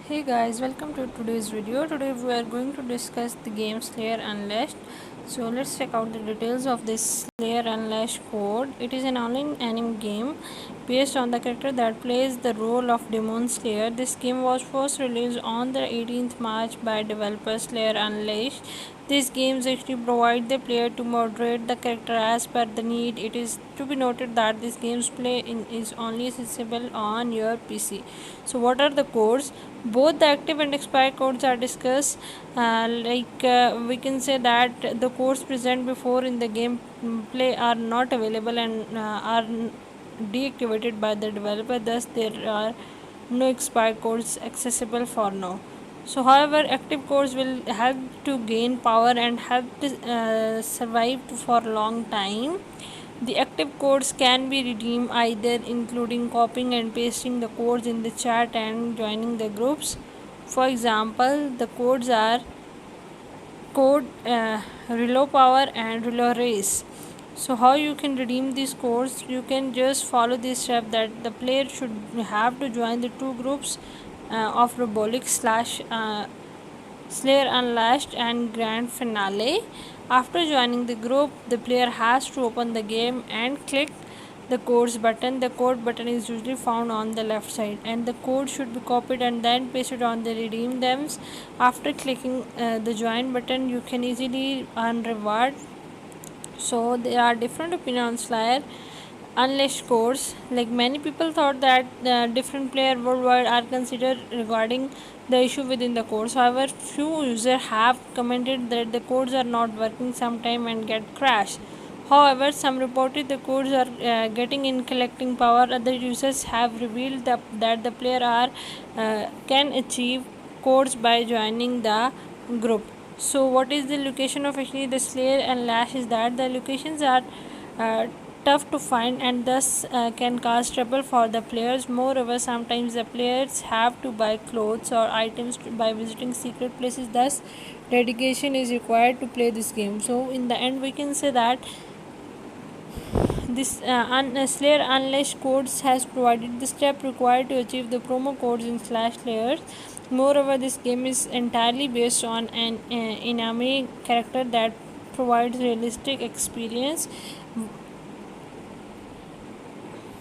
Hey guys, welcome to today's video. Today we are going to discuss the game Slayer Unleashed. So let's check out the details of this Slayer Unleashed code. It is an online anime game based on the character that plays the role of Demon Slayer. This game was first released on the 18th March by developer Slayer Unleashed. These games actually provide the player to moderate the character as per the need. It is to be noted that this game's is only accessible on your PC. So what are the codes? Both the active and expired codes are discussed. We can say that the codes present before in the gameplay are not available and are deactivated by the developer. Thus, there are no expired codes accessible for now. So, however, active codes will help to gain power and help to survive for a long time. The active codes can be redeemed either including copying and pasting the codes in the chat and joining the groups. For example, the codes are code reload power and reload race. So how you can redeem these codes? You can just follow this step that the player should have to join the two groups of Robolic slash Slayer Unleashed and Grand Finale. After joining the group, the player has to open the game and click the codes button. The code button is usually found on the left side, and the code should be copied and then pasted on the redeem thems. After clicking the join button, you can easily earn reward. So there are different opinions like unleashed codes. Like many people thought that different players worldwide are considered regarding the issue within the codes. However, few users have commented that the codes are not working sometime and get crashed. However, some reported the codes are getting in collecting power. Other users have revealed that the player are can achieve codes by joining the group. So, what is the location of actually the Slayer and Lash? Is that the locations are uh, tough to find and thus can cause trouble for the players. Moreover, sometimes the players have to buy clothes or items by visiting secret places. Thus, dedication is required to play this game. So, in the end, we can say that this Slayer Unleashed codes has provided the step required to achieve the promo codes in Slash layers. Moreover, this game is entirely based on an anime character that provides realistic experience